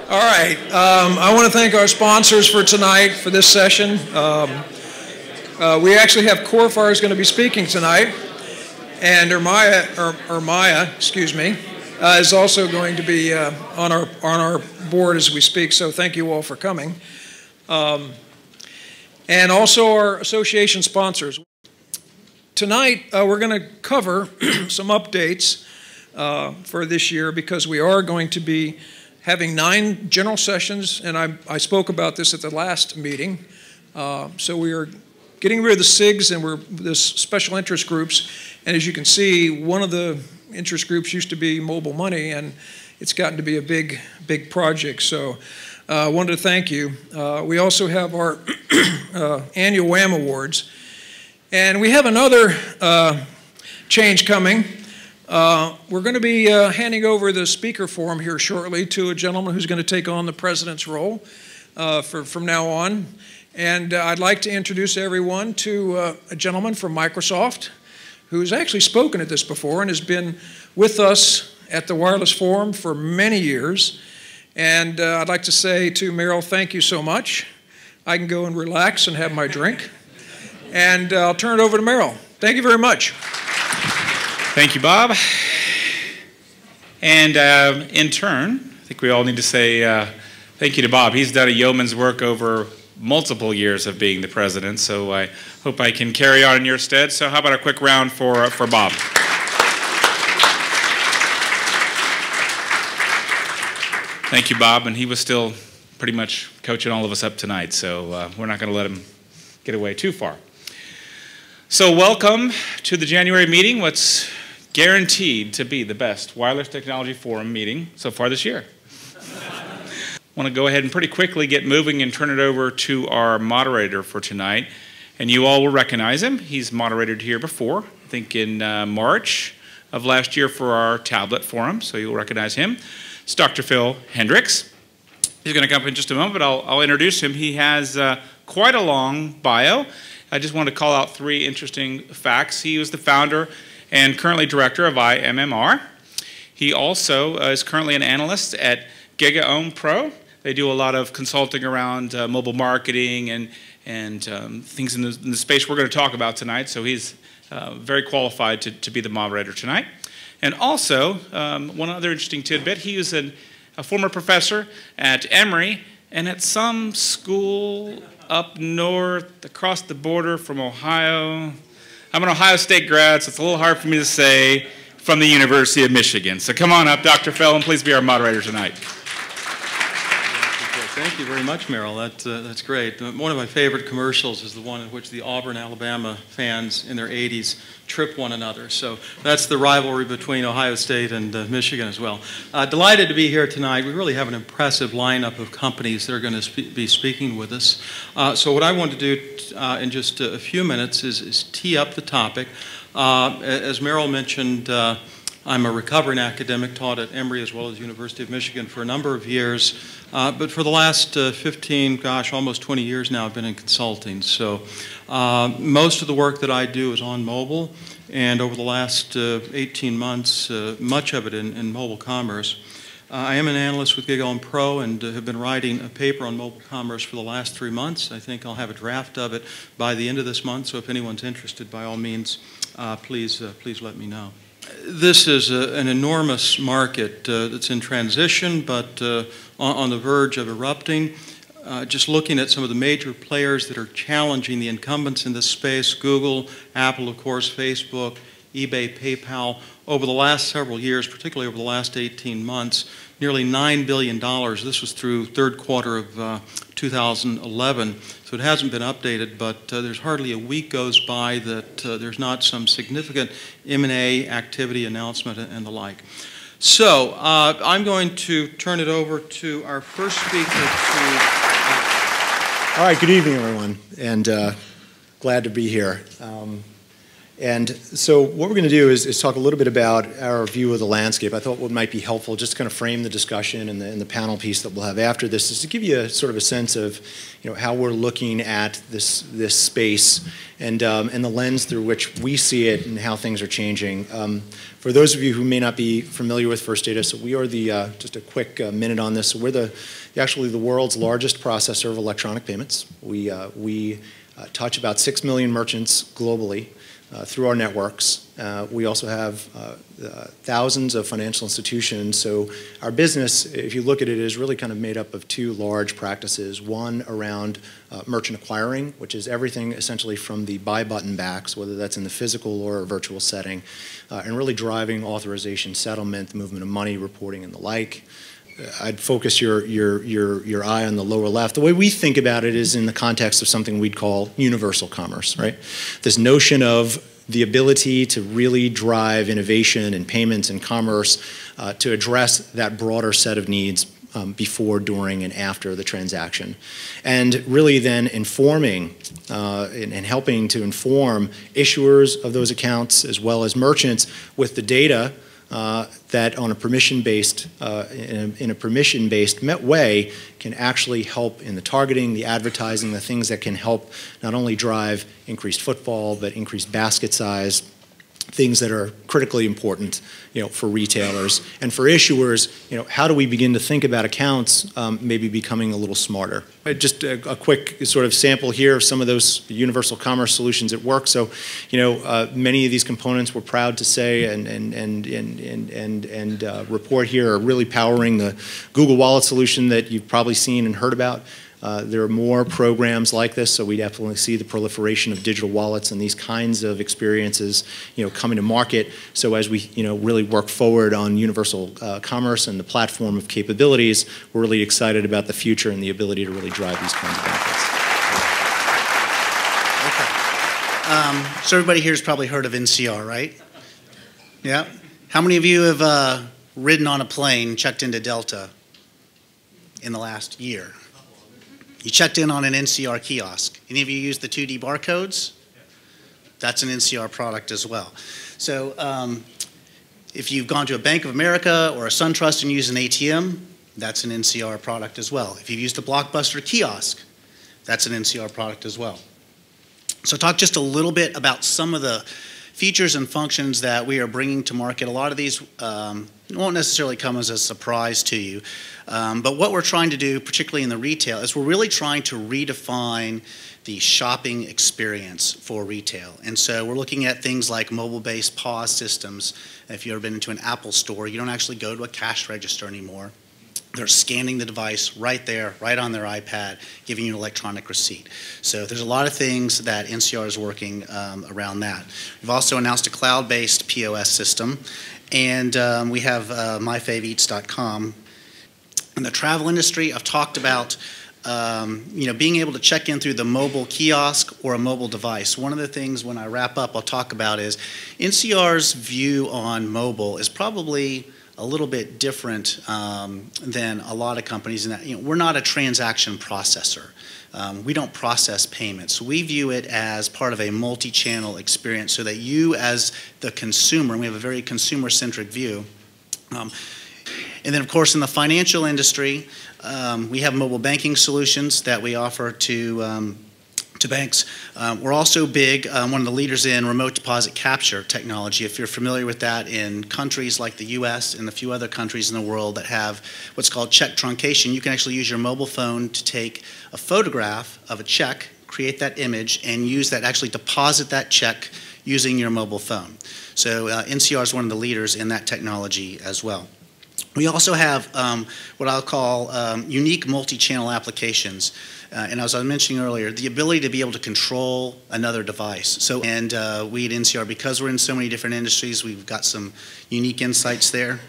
All right. I want to thank our sponsors for tonight, for this session. We actually have CorFire is going to be speaking tonight, and Maya, excuse me, is also going to be on our board as we speak. So thank you all for coming, and also our association sponsors. Tonight we're going to cover some updates for this year because we are going to be having 9 general sessions, and I spoke about this at the last meeting. So we are getting rid of the SIGs and the special interest groups. And as you can see, one of the interest groups used to be mobile money, and it's gotten to be a big project. So I wanted to thank you. We also have our annual WHAM Awards. And we have another change coming. We're going to be handing over the speaker forum here shortly to a gentleman who's going to take on the president's role from now on. And I'd like to introduce everyone to a gentleman from Microsoft who's actually spoken at this before and has been with us at the Wireless Forum for many years. And I'd like to say to Meryl, thank you so much. I can go and relax and have my drink. And I'll turn it over to Meryl. Thank you very much. Thank you, Bob. And in turn, I think we all need to say thank you to Bob. He's done a yeoman's work over multiple years of being the president, so I hope I can carry on in your stead. So how about a quick round for Bob? Thank you, Bob. And he was still pretty much coaching all of us up tonight, so we're not going to let him get away too far. So welcome to the January meeting, what's guaranteed to be the best wireless technology forum meeting so far this year. I want to go ahead and pretty quickly get moving and turn it over to our moderator for tonight. And you all will recognize him. He's moderated here before, I think in March of last year for our tablet forum, so you'll recognize him. It's Dr. Phil Hendrix. He's going to come up in just a moment, but I'll introduce him. He has quite a long bio. I just want to call out 3 interesting facts. He was the founder and currently director of immr. He also is currently an analyst at GigaOM They do a lot of consulting around mobile marketing and things in the space we're going to talk about tonight. So he's very qualified to be the moderator tonight. And also, one other interesting tidbit, he was a former professor at Emory and at some school up north, across the border from Ohio. I'm an Ohio State grad, so it's a little hard for me to say, from the University of Michigan. So come on up, Dr. Phil, and please be our moderator tonight. Thank you very much, Meryl. That's great. One of my favorite commercials is the one in which the Auburn, Alabama fans in their 80s trip one another. So that's the rivalry between Ohio State and Michigan as well. Delighted to be here tonight. We really have an impressive lineup of companies that are going to be speaking with us. So what I want to do in just a few minutes is tee up the topic. As Meryl mentioned, I'm a recovering academic, taught at Emory as well as University of Michigan for a number of years. But for the last 15, almost 20 years now, I've been in consulting. So most of the work that I do is on mobile, and over the last 18 months, much of it in mobile commerce. I am an analyst with GigaOM and have been writing a paper on mobile commerce for the last 3 months. I think I'll have a draft of it by the end of this month, so if anyone's interested, by all means, please let me know. This is an enormous market that's in transition, but on the verge of erupting. Just looking at some of the major players that are challenging the incumbents in this space, Google, Apple, of course, Facebook, eBay, PayPal, over the last several years, particularly over the last 18 months, nearly $9 billion. This was through third quarter of 2011, so it hasn't been updated, but there's hardly a week goes by that there's not some significant M&A activity, announcement, and the like. So I'm going to turn it over to our first speaker. All right, good evening, everyone, and glad to be here. And so what we're going to do is talk a little bit about our view of the landscape. I thought what might be helpful, just to kind of frame the discussion and the panel piece that we'll have after this, is to give you a sort of a sense of how we're looking at this space and the lens through which we see it and how things are changing. For those of you who may not be familiar with First Data, so we are just a quick minute on this. So we're actually the world's largest processor of electronic payments. We touch about 6 million merchants globally through our networks. We also have thousands of financial institutions. So our business, if you look at it, is really kind of made up of two large practices. One around merchant acquiring, which is everything essentially from the buy button back, so whether that's in the physical or a virtual setting, and really driving authorization, settlement, the movement of money, reporting, and the like. I'd focus your eye on the lower left. The way we think about it is in the context of something we'd call universal commerce, right? This notion of the ability to really drive innovation in payments and commerce to address that broader set of needs before, during, and after the transaction. And really then informing and helping to inform issuers of those accounts as well as merchants with the data that on a permission-based, in a permission-based way can actually help in the targeting, the advertising, the things that can help not only drive increased footfall, but increased basket size, things that are critically important, for retailers. And for issuers, how do we begin to think about accounts maybe becoming a little smarter? Just a quick sort of sample here of some of those universal commerce solutions at work. So, many of these components we're proud to say and report here are really powering the Google Wallet solution that you've probably seen and heard about. There are more programs like this, so we definitely see the proliferation of digital wallets and these kinds of experiences, coming to market. So as we, really work forward on universal commerce and the platform of capabilities, we're really excited about the future and the ability to really drive these kinds of benefits. Okay. So everybody here has probably heard of NCR, right? Yeah. How many of you have ridden on a plane, checked into Delta in the last year? You checked in on an NCR kiosk. Any of you use the 2D barcodes? That's an NCR product as well. So if you've gone to a Bank of America or a SunTrust and used an ATM, that's an NCR product as well. If you've used a Blockbuster kiosk, that's an NCR product as well. So talk just a little bit about some of the features and functions that we are bringing to market. A lot of these won't necessarily come as a surprise to you. But what we're trying to do, particularly in the retail, is we're really trying to redefine the shopping experience for retail. And so we're looking at things like mobile-based POS systems. If you've ever been into an Apple store, you don't actually go to a cash register anymore. They're scanning the device right there, right on their iPad, giving you an electronic receipt. So there's a lot of things that NCR is working around that. We've also announced a cloud-based POS system, and we have myfaveats.com. In the travel industry, I've talked about being able to check in through the mobile kiosk or a mobile device. One of the things when I wrap up I'll talk about is NCR's view on mobile is probably a little bit different than a lot of companies in that we're not a transaction processor. We don't process payments. We view it as part of a multi-channel experience so that you as the consumer, and we have a very consumer-centric view. And then, of course, in the financial industry, we have mobile banking solutions that we offer to banks. We're also big, one of the leaders in remote deposit capture technology. If you're familiar with that in countries like the US and a few other countries in the world that have what's called check truncation, you can actually use your mobile phone to take a photograph of a check, create that image, and use that, actually deposit that check using your mobile phone. So NCR is one of the leaders in that technology as well. We also have what I'll call unique multi-channel applications. And as I was mentioning earlier, the ability to be able to control another device. So, and we at NCR, because we're in so many different industries, we've got some unique insights there.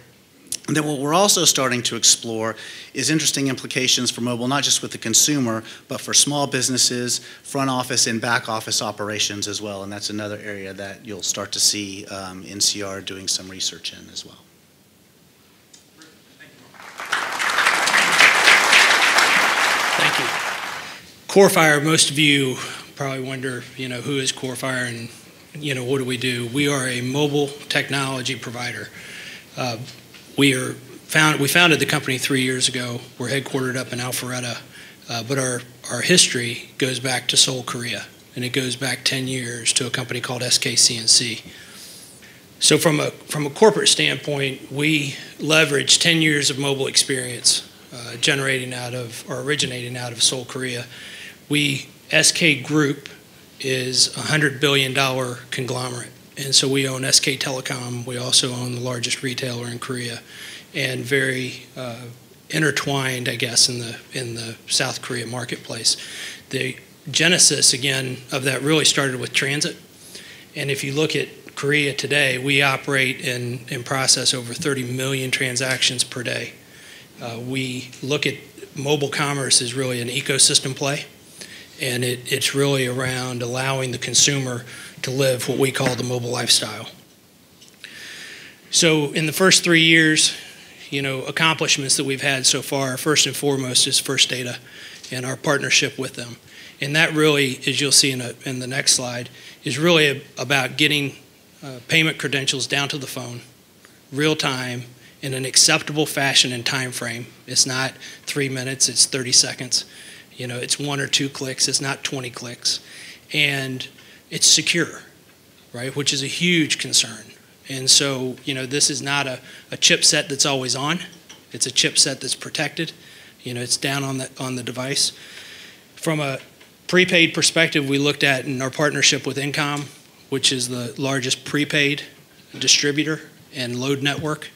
And then what we're also starting to explore is interesting implications for mobile, not just with the consumer, but for small businesses, front office and back office operations as well. And that's another area that you'll start to see NCR doing some research in as well. Thank you. CorFire, most of you probably wonder, who is CorFire and what do we do? We are a mobile technology provider. We founded the company 3 years ago. We're headquartered up in Alpharetta, but our history goes back to Seoul, Korea, and it goes back 10 years to a company called SKCNC. So from a corporate standpoint, we leverage 10 years of mobile experience originating out of Seoul, Korea. SK Group is a $100 billion conglomerate, and so we own SK Telecom. We also own the largest retailer in Korea, and very intertwined, I guess, in the South Korea marketplace. The genesis, again, of that really started with transit, and if you look at Korea today, we operate and process over 30 million transactions per day. We look at mobile commerce as really an ecosystem play, and it's really around allowing the consumer to live what we call the mobile lifestyle. So in the first 3 years, accomplishments that we've had so far, first and foremost is First Data and our partnership with them. And that really, as you'll see in the next slide, is really about getting payment credentials down to the phone, real time, in an acceptable fashion and time frame. It's not 3 minutes, it's 30 seconds. It's 1 or 2 clicks, it's not 20 clicks. And it's secure, right, which is a huge concern. And so, this is not a chipset that's always on. It's a chipset that's protected. It's down on the device. From a prepaid perspective, we looked at in our partnership with eCOMMERCE, which is the largest prepaid distributor and load network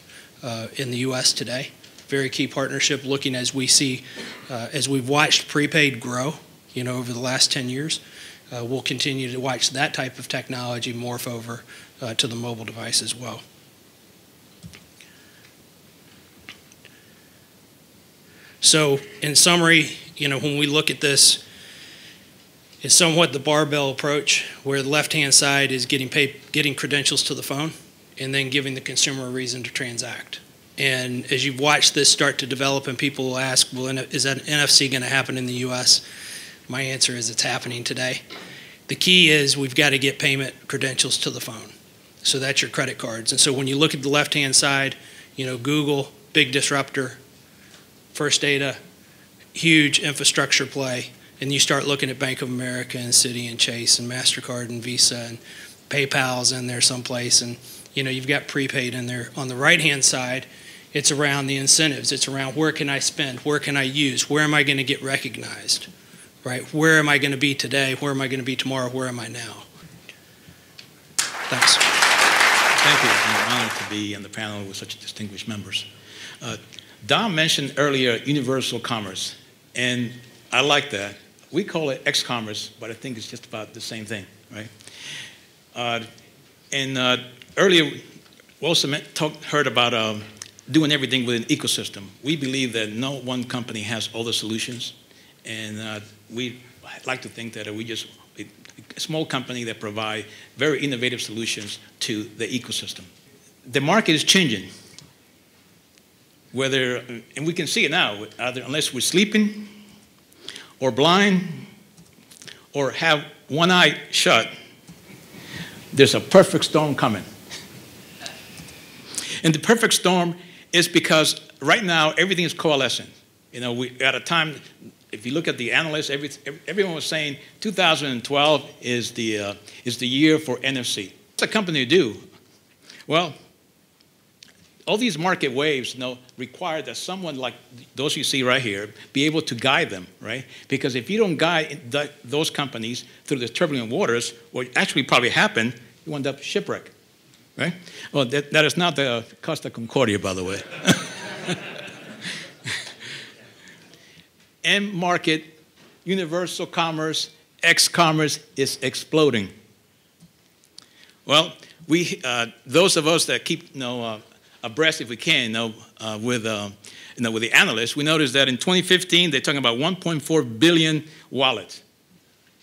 in the U.S. today. Very key partnership, looking as we've watched prepaid grow, over the last 10 years. We'll continue to watch that type of technology morph over to the mobile device as well. So, in summary, when we look at this, it's somewhat the barbell approach, where the left-hand side is getting credentials to the phone and then giving the consumer a reason to transact. And as you've watched this start to develop and people will ask, well, is that NFC going to happen in the U.S.? My answer is it's happening today. The key is we've got to get payment credentials to the phone. So that's your credit cards. And so when you look at the left-hand side, Google, big disruptor, First Data, huge infrastructure play. And you start looking at Bank of America and Citi and Chase and MasterCard and Visa and PayPal's in there someplace. And, you've got prepaid in there. On the right-hand side, it's around the incentives. It's around where can I spend? Where can I use? Where am I going to get recognized? Right? Where am I going to be today? Where am I going to be tomorrow? Where am I now? Thanks. Thank you. It's an honor to be on the panel with such distinguished members. Dom mentioned earlier universal commerce, and I like that. We call it eCOMMERCE, but I think it's just about the same thing, right? Earlier, we also heard about doing everything with an ecosystem. We believe that no one company has all the solutions, and we like to think that we just a small company that provide very innovative solutions to the ecosystem. The market is changing. And we can see it now, either unless we're sleeping or blind or have one eye shut, there's a perfect storm coming. And the perfect storm is because right now everything is coalescing. We at a time, if you look at the analysts, everyone was saying 2012 is the year for NFC. What's a company do? Well, all these market waves require that someone like those you see right here be able to guide them, right? Because if you don't guide those companies through the turbulent waters, what actually probably happened, you end up shipwreck, right? Well, that is not the Costa Concordia, by the way. End market, universal commerce, eCOMMERCE is exploding. Well, those of us that keep abreast, if we can, with the analysts, we noticed that in 2015 they're talking about 1.4 billion wallets.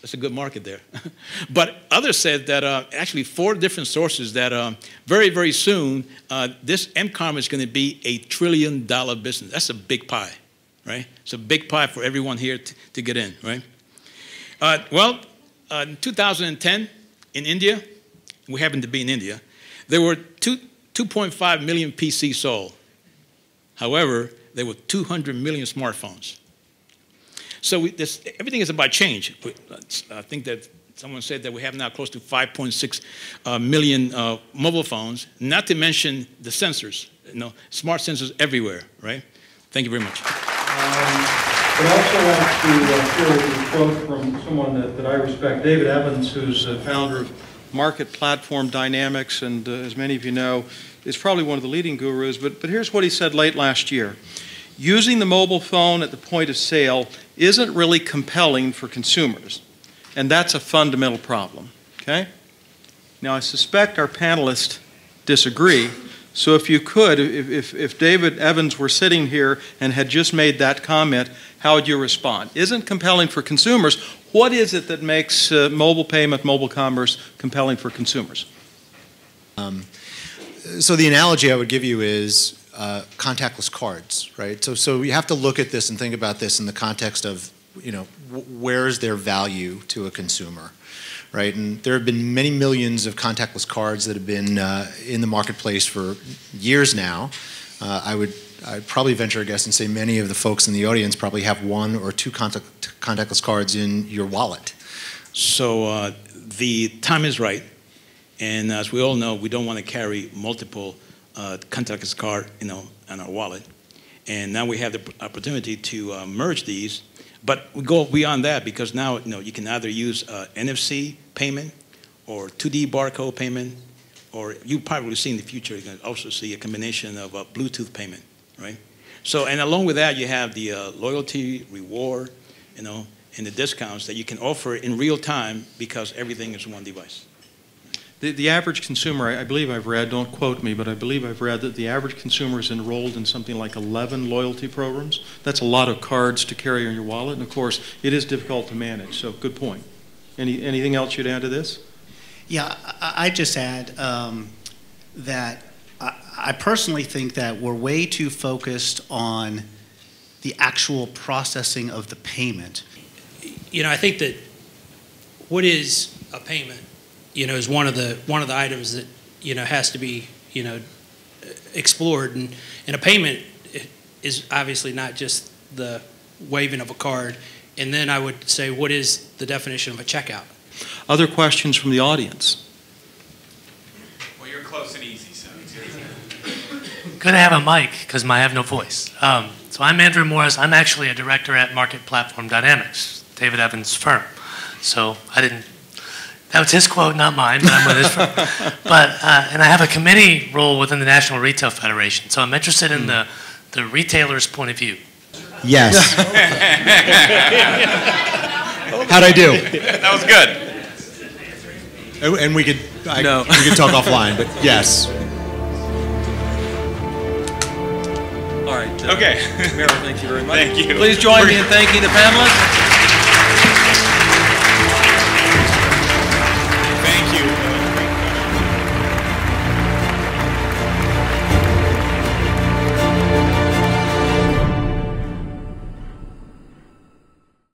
That's a good market there. But others said that actually 4 different sources that very, very soon this eCOMMERCE is going to be a $1 trillion business. That's a big pie, right? It's a big pie for everyone here to get in, right? In 2010 in India, we happened to be in India, there were 2.5 million PCs sold. However, there were 200 million smartphones. So everything is about change. I think that someone said that we have now close to 5.6 million mobile phones, not to mention the sensors, smart sensors everywhere, right? Thank you very much. But I also want to share with you a quote from someone that I respect, David Evans, who's founder of Market Platform Dynamics, and as many of you know, is probably one of the leading gurus. But here's what he said late last year. Using the mobile phone at the point of sale isn't really compelling for consumers, and that's a fundamental problem, okay? Now, I suspect our panelists disagree, so if you could, if David Evans were sitting here and had just made that comment, how would you respond? Isn't compelling for consumers. What is it that makes mobile payment, mobile commerce compelling for consumers? So the analogy I would give you is contactless cards, right? So you have to look at this and think about this in the context of, where is their value to a consumer, right? And there have been many millions of contactless cards that have been in the marketplace for years now. I'd probably venture a guess and say many of the folks in the audience probably have one or two contactless cards in your wallet. So the time is right. And as we all know, we don't want to carry multiple contactless card, in our wallet. And now we have the opportunity to merge these. But we go beyond that because now, you can either use NFC payment or 2D barcode payment, or you probably see in the future, you can also see a combination of Bluetooth payment, right? So, and along with that, you have the loyalty, reward, and the discounts that you can offer in real time because everything is one device. The average consumer, I believe I've read, don't quote me, but I believe I've read that the average consumer is enrolled in something like 11 loyalty programs. That's a lot of cards to carry in your wallet, and of course, it is difficult to manage, so good point. Anything else you'd add to this? Yeah, I'd just add that I personally think that we're way too focused on the actual processing of the payment. I think that what is a payment, is one of the items that has to be explored, and a payment is obviously not just the waving of a card. And then I would say, what is the definition of a checkout? Other questions from the audience? Well, you're close and easy, so it's easy. Good to have a mic because I have no voice. So I'm Andrew Morris. I'm actually a director at Market Platform Dynamics, David Evans' firm. So that was his quote, not mine, but I'm with his firm. And I have a committee role within the National Retail Federation. So I'm interested in the retailer's point of view. Yes. How'd I do? That was good. And we could talk offline, but yes. All right. Okay. Merrill, thank you very much. Thank you. Please join me in thanking the panelists.